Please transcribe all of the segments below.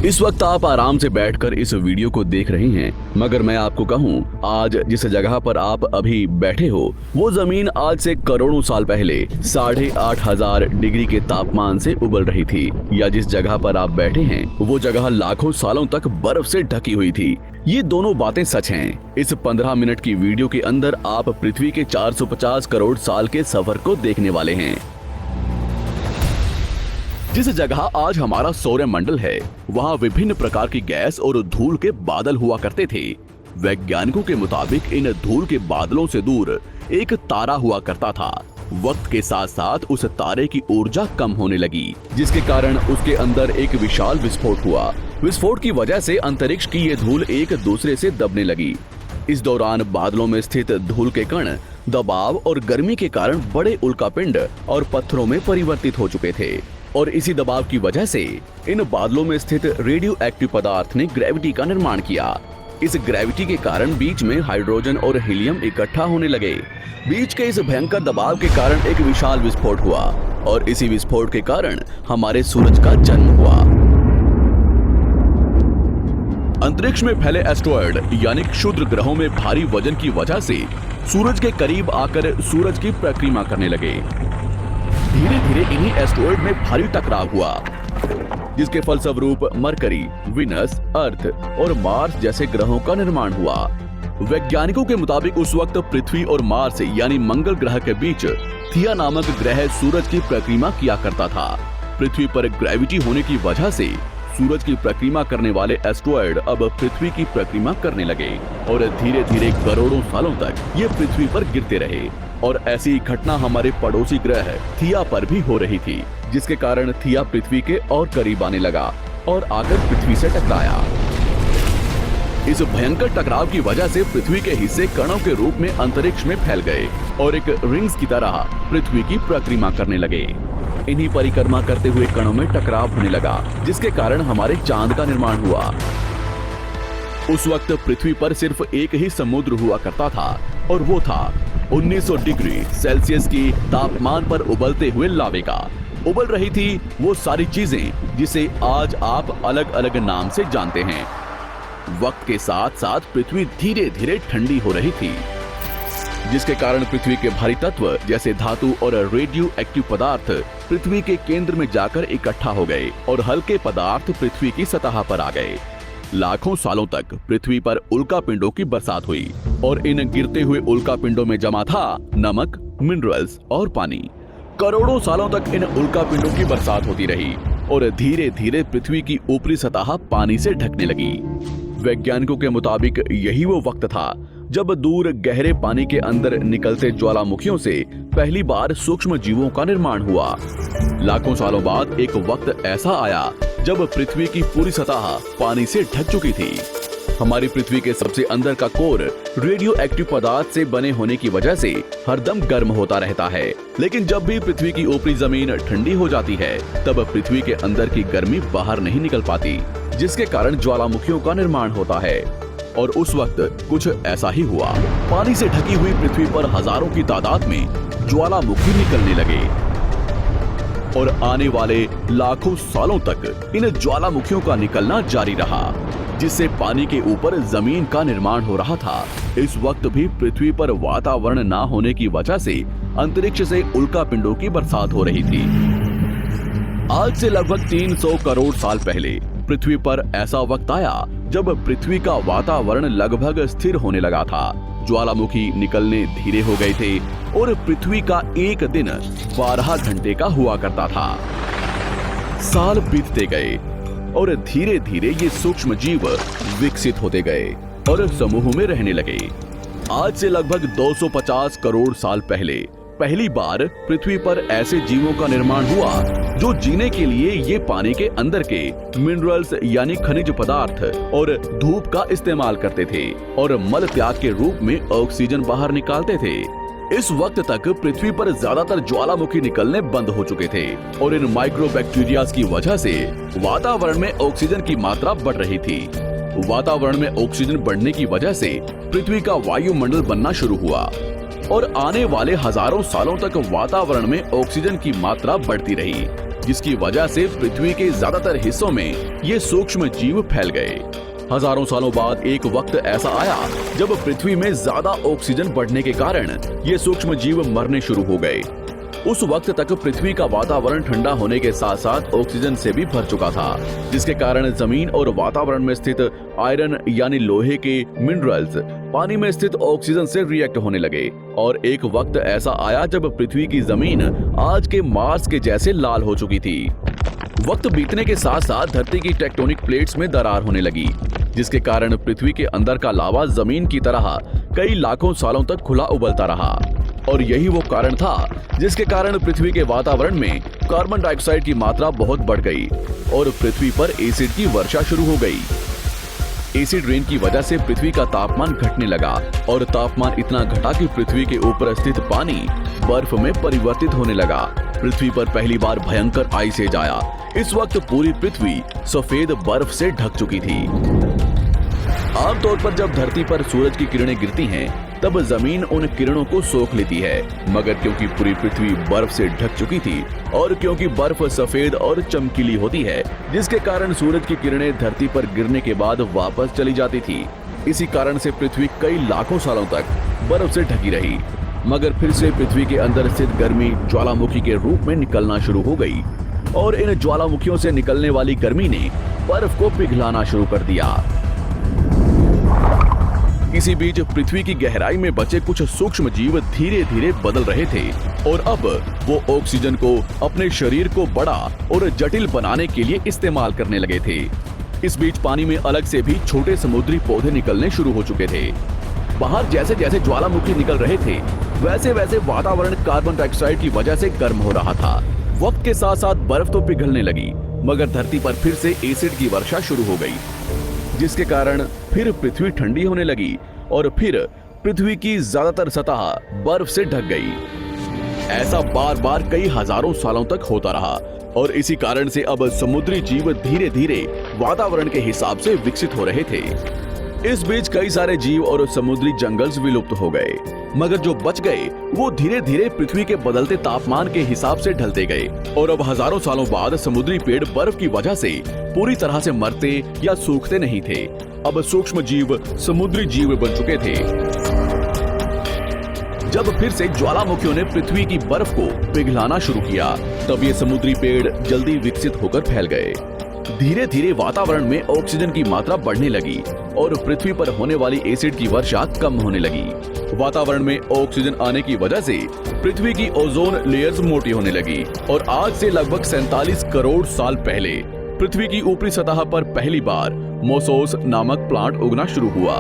इस वक्त आप आराम से बैठकर इस वीडियो को देख रहे हैं, मगर मैं आपको कहूं, आज जिस जगह पर आप अभी बैठे हो वो जमीन आज से करोड़ों साल पहले 8,500 डिग्री के तापमान से उबल रही थी, या जिस जगह पर आप बैठे हैं वो जगह लाखों सालों तक बर्फ से ढकी हुई थी। ये दोनों बातें सच हैं। इस 15 मिनट की वीडियो के अंदर आप पृथ्वी के 450 करोड़ साल के सफर को देखने वाले हैं। जिस जगह आज हमारा सौरमंडल है वहाँ विभिन्न प्रकार की गैस और धूल के बादल हुआ करते थे। वैज्ञानिकों के मुताबिक इन धूल के बादलों से दूर एक तारा हुआ करता था। वक्त के साथ साथ उस तारे की ऊर्जा कम होने लगी, जिसके कारण उसके अंदर एक विशाल विस्फोट हुआ। विस्फोट की वजह से अंतरिक्ष की ये धूल एक दूसरे से दबने लगी। इस दौरान बादलों में स्थित धूल के कण दबाव और गर्मी के कारण बड़े उल्कापिंड और पत्थरों में परिवर्तित हो चुके थे, और इसी दबाव की वजह से इन बादलों में स्थित रेडियो एक्टिव पदार्थ ने ग्रेविटी का निर्माण किया। इस ग्रेविटी के कारण बीच में हाइड्रोजन और हीलियम इकट्ठा होने लगे। बीच के इस भयंकर दबाव के कारण एक विशाल विस्फोट हुआ, और इसी विस्फोट के कारण हमारे सूरज का जन्म हुआ। अंतरिक्ष में फैले एस्टेरॉयड यानी क्षुद्र ग्रहों में भारी वजन की वजह से सूरज के करीब आकर सूरज की परिक्रमा करने लगे। धीरे धीरे इन्हीं एस्टेरॉयड में भारी टकराव हुआ, जिसके फलस्वरूप मरकरी, विनस, अर्थ और मार्स जैसे ग्रहों का निर्माण हुआ। वैज्ञानिकों के मुताबिक उस वक्त पृथ्वी और मार्स यानी मंगल ग्रह के बीच थिया नामक ग्रह सूरज की परिक्रमा किया करता था। पृथ्वी पर ग्रेविटी होने की वजह से सूरज की परिक्रमा करने वाले एस्टेरॉयड अब पृथ्वी की परिक्रमा करने लगे, और धीरे धीरे करोड़ों सालों तक ये पृथ्वी पर गिरते रहे। और ऐसी घटना हमारे पड़ोसी ग्रह थिया पर भी हो रही थी, जिसके कारण थिया पृथ्वी के और करीब आने लगा और आकर पृथ्वी से टकराया। इस भयंकर टकराव की वजह से पृथ्वी के हिस्से कणों के रूप में अंतरिक्ष में फैल गए और एक रिंग्स की तरह पृथ्वी की परिक्रमा करने लगे। इन्हीं परिक्रमा करते हुए कणों में टकराव होने लगा, जिसके कारण हमारे चांद का निर्माण हुआ। उस वक्त पृथ्वी पर सिर्फ एक ही समुद्र हुआ करता था, और वो था 1900 डिग्री सेल्सियस की तापमान पर उबलते हुए लावे का। उबल रही थी वो सारी चीजें जिसे आज आप अलग अलग नाम से जानते हैं। वक्त के साथ साथ पृथ्वी धीरे धीरे ठंडी हो रही थी, जिसके कारण पृथ्वी के भारी तत्व जैसे धातु और रेडियो एक्टिव पदार्थ पृथ्वी के केंद्र में जाकर इकट्ठा हो गए, और हल्के पदार्थ पृथ्वी की सतह पर आ गए। लाखों सालों तक पृथ्वी पर उल्कापिंडों की बरसात हुई, और इन गिरते हुए उल्कापिंडों में जमा था नमक, मिनरल्स और पानी। करोड़ों सालों तक इन उल्कापिंडों की बरसात होती रही, और धीरे धीरे पृथ्वी की ऊपरी सतह पानी से ढकने लगी। वैज्ञानिकों के मुताबिक यही वो वक्त था जब दूर गहरे पानी के अंदर निकलते ज्वालामुखियों से पहली बार सूक्ष्म जीवों का निर्माण हुआ। लाखों सालों बाद एक वक्त ऐसा आया जब पृथ्वी की पूरी सतह पानी से ढक चुकी थी। हमारी पृथ्वी के सबसे अंदर का कोर रेडियो एक्टिव पदार्थ से बने होने की वजह से हरदम गर्म होता रहता है, लेकिन जब भी पृथ्वी की ऊपरी जमीन ठंडी हो जाती है तब पृथ्वी के अंदर की गर्मी बाहर नहीं निकल पाती, जिसके कारण ज्वालामुखियों का निर्माण होता है। और उस वक्त कुछ ऐसा ही हुआ। पानी से ढकी हुई पृथ्वी पर हजारों की तादाद में ज्वालामुखी निकलने लगे, और आने वाले लाखों सालों तक इन ज्वालामुखियों का निकलना जारी रहा, जिससे पानी के ऊपर जमीन का निर्माण हो रहा था। इस वक्त भी पृथ्वी पर वातावरण न होने की वजह से अंतरिक्ष से उल्कापिंडों की बरसात हो रही थी। आज से लगभग 300 करोड़ साल पहले पृथ्वी पर ऐसा वक्त आया जब पृथ्वी का वातावरण लगभग स्थिर होने लगा था। ज्वालामुखी निकलने धीरे हो गए थे, और पृथ्वी का एक दिन 12 घंटे का हुआ करता था। साल बीतते गए, और धीरे धीरे ये सूक्ष्म जीव विकसित होते गए और समूह में रहने लगे। आज से लगभग 250 करोड़ साल पहले पहली बार पृथ्वी पर ऐसे जीवों का निर्माण हुआ जो जीने के लिए ये पानी के अंदर के मिनरल्स यानी खनिज पदार्थ और धूप का इस्तेमाल करते थे, और मल त्याग के रूप में ऑक्सीजन बाहर निकालते थे। इस वक्त तक पृथ्वी पर ज्यादातर ज्वालामुखी निकलने बंद हो चुके थे, और इन माइक्रोबैक्टीरिया की वजह से वातावरण में ऑक्सीजन की मात्रा बढ़ रही थी। वातावरण में ऑक्सीजन बढ़ने की वजह से पृथ्वी का वायुमंडल बनना शुरू हुआ, और आने वाले हजारों सालों तक वातावरण में ऑक्सीजन की मात्रा बढ़ती रही। जिसकी वजह से पृथ्वी के ज्यादातर हिस्सों में ये सूक्ष्म जीव फैल गए। हजारों सालों बाद एक वक्त ऐसा आया जब पृथ्वी में ज्यादा ऑक्सीजन बढ़ने के कारण ये सूक्ष्म जीव मरने शुरू हो गए। उस वक्त तक पृथ्वी का वातावरण ठंडा होने के साथ साथ ऑक्सीजन से भी भर चुका था, जिसके कारण जमीन और वातावरण में स्थित आयरन यानी लोहे के मिनरल्स पानी में स्थित ऑक्सीजन से रिएक्ट होने लगे। और एक वक्त ऐसा आया जब पृथ्वी की जमीन आज के मार्स के जैसे लाल हो चुकी थी। वक्त बीतने के साथ साथ धरती की टेक्टोनिक प्लेट्स में दरार होने लगी, जिसके कारण पृथ्वी के अंदर का लावा जमीन की तरह कई लाखों सालों तक खुला उबलता रहा। और यही वो कारण था जिसके कारण पृथ्वी के वातावरण में कार्बन डाइऑक्साइड की मात्रा बहुत बढ़ गई और पृथ्वी पर एसिड की वर्षा शुरू हो गई। एसिड रेन की वजह से पृथ्वी का तापमान घटने लगा और तापमान इतना घटा कि पृथ्वी के ऊपर स्थित पानी बर्फ में परिवर्तित होने लगा। पृथ्वी पर पहली बार भयंकर आइस एज आया। इस वक्त पूरी पृथ्वी सफेद बर्फ से ढक चुकी थी। आमतौर पर जब धरती पर सूरज की किरणें गिरती हैं, तब जमीन उन किरणों को सोख लेती है, मगर क्योंकि पूरी पृथ्वी बर्फ से ढक चुकी थी और क्योंकि बर्फ सफेद और चमकीली होती है, जिसके कारण सूरज की किरणें धरती पर गिरने के बाद वापस चली जाती थी। इसी कारण से पृथ्वी कई लाखों सालों तक बर्फ से ढकी रही, मगर फिर से पृथ्वी के अंदर स्थित गर्मी ज्वालामुखी के रूप में निकलना शुरू हो गई और इन ज्वालामुखियों से निकलने वाली गर्मी ने बर्फ को पिघलाना शुरू कर दिया। इसी बीच पृथ्वी की गहराई में बचे कुछ सूक्ष्म जीव धीरे धीरे बदल रहे थे और अब वो ऑक्सीजन को अपने शरीर को बड़ा और जटिल बनाने के लिए इस्तेमाल करने लगे थे। इस बीच पानी में अलग से भी छोटे समुद्री पौधे निकलने शुरू हो चुके थे। बाहर जैसे जैसे ज्वालामुखी निकल रहे थे, वैसे वैसे वातावरण कार्बन डाइऑक्साइड की वजह से गर्म हो रहा था। वक्त के साथ साथ बर्फ तो पिघलने लगी, मगर धरती पर फिर से एसिड की वर्षा शुरू हो गई, जिसके कारण फिर पृथ्वी ठंडी होने लगी और फिर पृथ्वी की ज्यादातर सतह बर्फ से ढक गई। ऐसा बार बार कई हजारों सालों तक होता रहा और इसी कारण से अब समुद्री जीव धीरे धीरे वातावरण के हिसाब से विकसित हो रहे थे। इस बीच कई सारे जीव और समुद्री जंगल्स विलुप्त हो गए, मगर जो बच गए वो धीरे धीरे पृथ्वी के बदलते तापमान के हिसाब से ढलते गए और अब हजारों सालों बाद समुद्री पेड़ बर्फ की वजह से पूरी तरह से मरते या सूखते नहीं थे। अब सूक्ष्म जीव समुद्री जीव बन चुके थे। जब फिर से ज्वालामुखियों ने पृथ्वी की बर्फ को पिघलाना शुरू किया, तब ये समुद्री पेड़ जल्दी विकसित होकर फैल गए। धीरे धीरे वातावरण में ऑक्सीजन की मात्रा बढ़ने लगी और पृथ्वी पर होने वाली एसिड की वर्षा कम होने लगी। वातावरण में ऑक्सीजन आने की वजह से पृथ्वी की ओजोन लेयर्स मोटी होने लगी और आज से लगभग 47 करोड़ साल पहले पृथ्वी की ऊपरी सतह पर पहली बार मोसोस नामक प्लांट उगना शुरू हुआ।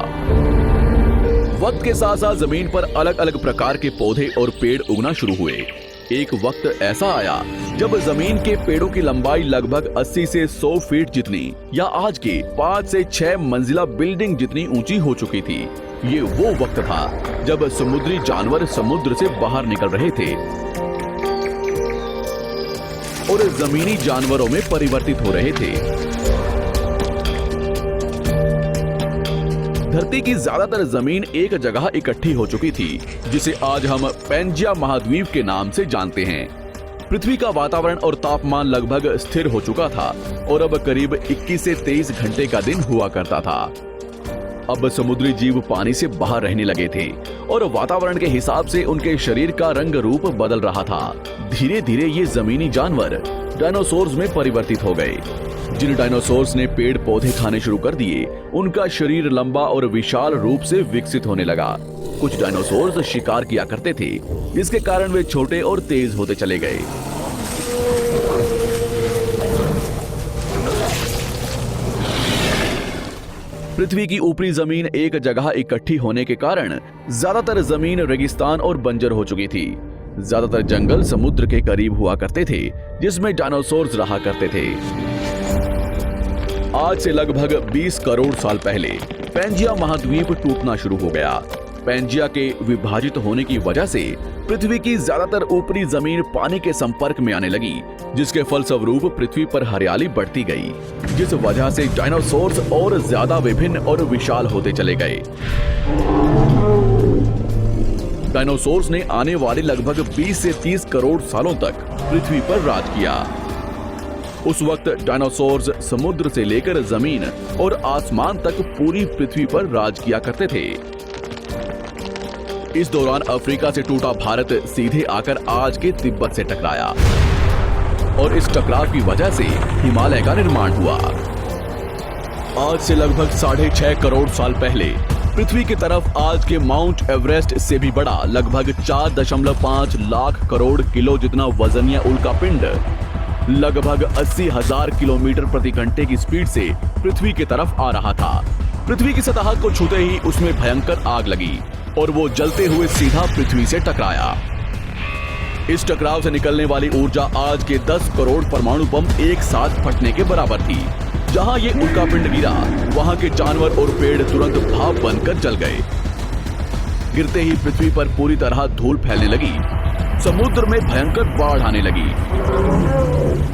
वक्त के साथ साथ जमीन पर अलग अलग प्रकार के पौधे और पेड़ उगना शुरू हुए। एक वक्त ऐसा आया जब जमीन के पेड़ों की लंबाई लगभग 80 से 100 फीट जितनी या आज के 5 से 6 मंजिला बिल्डिंग जितनी ऊंची हो चुकी थी। ये वो वक्त था जब समुद्री जानवर समुद्र से बाहर निकल रहे थे और जमीनी जानवरों में परिवर्तित हो रहे थे। धरती की ज्यादातर जमीन एक जगह इकट्ठी हो चुकी थी, जिसे आज हम पैंजिया महाद्वीप के नाम से जानते हैं। पृथ्वी का वातावरण और तापमान लगभग स्थिर हो चुका था और अब करीब 21 से 23 घंटे का दिन हुआ करता था। अब समुद्री जीव पानी से बाहर रहने लगे थे और वातावरण के हिसाब से उनके शरीर का रंग रूप बदल रहा था। धीरे धीरे ये जमीनी जानवर डायनासोर्स में परिवर्तित हो गए। जिन डायनासोर्स ने पेड़ पौधे खाने शुरू कर दिए, उनका शरीर लंबा और विशाल रूप से विकसित होने लगा। कुछ डायनासोर्स शिकार किया करते थे, जिसके कारण वे छोटे और तेज होते चले गए। पृथ्वी की ऊपरी जमीन एक जगह इकट्ठी होने के कारण ज्यादातर जमीन रेगिस्तान और बंजर हो चुकी थी। ज्यादातर जंगल समुद्र के करीब हुआ करते थे, जिसमें डायनासोर्स रहा करते थे। आज से लगभग 20 करोड़ साल पहले पैंजिया महाद्वीप टूटना शुरू हो गया। पैंजिया के विभाजित होने की वजह से पृथ्वी की ज्यादातर ऊपरी जमीन पानी के संपर्क में आने लगी, जिसके फलस्वरूप पृथ्वी पर हरियाली बढ़ती गई, जिस वजह से डायनासोर्स और ज्यादा विभिन्न और विशाल होते चले गए। डायनासोर्स ने आने वाले लगभग 20 से 30 करोड़ सालों तक पृथ्वी पर राज किया। उस वक्त डायनासोर्स समुद्र से लेकर जमीन और आसमान तक पूरी पृथ्वी पर राज किया करते थे। इस दौरान अफ्रीका से टूटा भारत सीधे आकर आज के तिब्बत से टकराया और इस टकराव की वजह से हिमालय का निर्माण हुआ। आज से लगभग 6.5 करोड़ साल पहले पृथ्वी की तरफ आज के माउंट एवरेस्ट से भी बड़ा लगभग 4.5 लाख करोड़ किलो जितना वजनिया उल्कापिंड लगभग 80,000 किलोमीटर प्रति घंटे की स्पीड से पृथ्वी की तरफ आ रहा था। पृथ्वी की सतह को छूते ही उसमें भयंकर आग लगी और वो जलते हुए सीधा पृथ्वी से टकराया। इस टकराव से निकलने वाली ऊर्जा आज के 10 करोड़ परमाणु बम एक साथ फटने के बराबर थी। जहां ये उल्कापिंड गिरा, वहां के जानवर और पेड़ तुरंत भाप बनकर जल गए। गिरते ही पृथ्वी पर पूरी तरह धूल फैलने लगी। समुद्र में भयंकर बाढ़ आने लगी।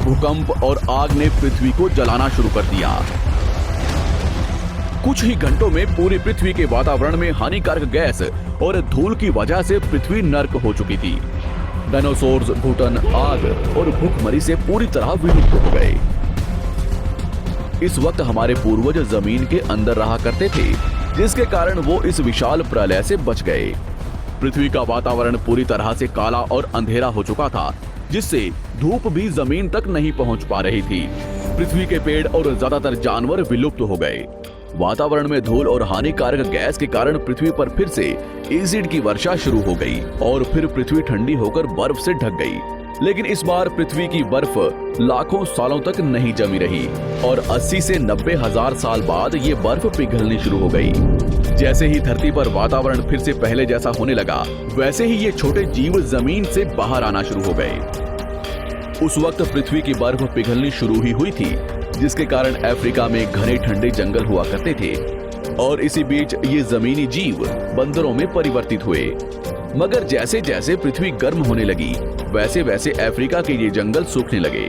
भूकंप और आग ने पृथ्वी को जलाना शुरू कर दिया। कुछ ही घंटों में पूरी पृथ्वी के वातावरण में हानिकारक गैस और धूल की वजह से पृथ्वी नर्क हो चुकी थी। डायनासोर्स घुटन, आग और भूखमरी से पूरी तरह विलुप्त हो गए। इस वक्त हमारे पूर्वज जमीन के अंदर रहा करते थे, जिसके कारण वो इस विशाल प्रलय से बच गए। पृथ्वी का वातावरण पूरी तरह से काला और अंधेरा हो चुका था, जिससे धूप भी जमीन तक नहीं पहुंच पा रही थी। पृथ्वी के पेड़ और ज्यादातर जानवर विलुप्त हो गए। वातावरण में धूल और हानिकारक गैस के कारण पृथ्वी पर फिर से एसिड की वर्षा शुरू हो गई और फिर पृथ्वी ठंडी होकर बर्फ से ढक गई। लेकिन इस बार पृथ्वी की बर्फ लाखों सालों तक नहीं जमी रही और 80 से 90 हजार साल बाद ये बर्फ पिघलनी शुरू हो गई। जैसे ही धरती पर वातावरण फिर से पहले जैसा होने लगा, वैसे ही ये छोटे जीव जमीन से बाहर आना शुरू हो गए। उस वक्त पृथ्वी की बर्फ पिघलनी शुरू ही हुई थी, जिसके कारण अफ्रीका में घने ठंडे जंगल हुआ करते थे और इसी बीच ये जमीनी जीव बंदरों में परिवर्तित हुए। मगर जैसे जैसे पृथ्वी गर्म होने लगी, वैसे वैसे अफ्रीका के ये जंगल सूखने लगे।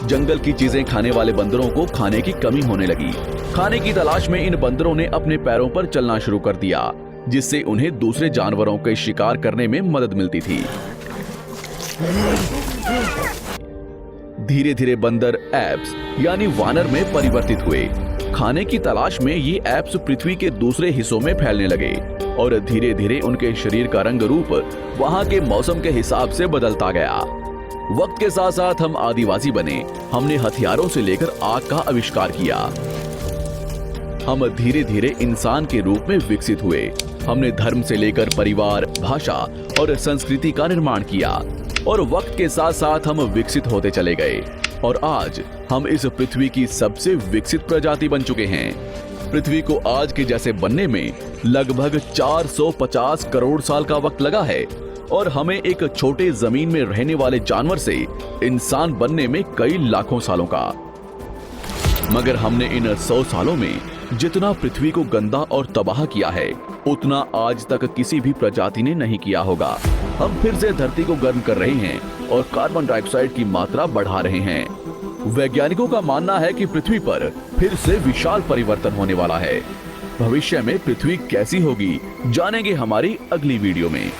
जंगल की चीजें खाने वाले बंदरों को खाने की कमी होने लगी। खाने की तलाश में इन बंदरों ने अपने पैरों पर चलना शुरू कर दिया, जिससे उन्हें दूसरे जानवरों के शिकार करने में मदद मिलती थी। धीरे धीरे बंदर एप्स यानी वानर में परिवर्तित हुए। खाने की तलाश में ये एप्स पृथ्वी के दूसरे हिस्सों में फैलने लगे और धीरे धीरे उनके शरीर का रंग रूप वहां के मौसम के हिसाब से बदलता गया। वक्त के साथ साथ हम आदिवासी बने। हमने हथियारों से लेकर आग का आविष्कार किया। हम धीरे धीरे इंसान के रूप में विकसित हुए। हमने धर्म से लेकर परिवार, भाषा और संस्कृति का निर्माण किया और वक्त के साथ साथ हम विकसित होते चले गए और आज हम इस पृथ्वी की सबसे विकसित प्रजाति बन चुके हैं। पृथ्वी को आज के जैसे बनने में लगभग 450 करोड़ साल का वक्त लगा है और हमें एक छोटे जमीन में रहने वाले जानवर से इंसान बनने में कई लाखों सालों का। मगर हमने इन 100 सालों में जितना पृथ्वी को गंदा और तबाह किया है, उतना आज तक किसी भी प्रजाति ने नहीं किया होगा। हम फिर से धरती को गर्म कर रहे हैं और कार्बन डाइऑक्साइड की मात्रा बढ़ा रहे हैं। वैज्ञानिकों का मानना है कि पृथ्वी पर फिर से विशाल परिवर्तन होने वाला है। भविष्य में पृथ्वी कैसी होगी, जानेंगे हमारी अगली वीडियो में।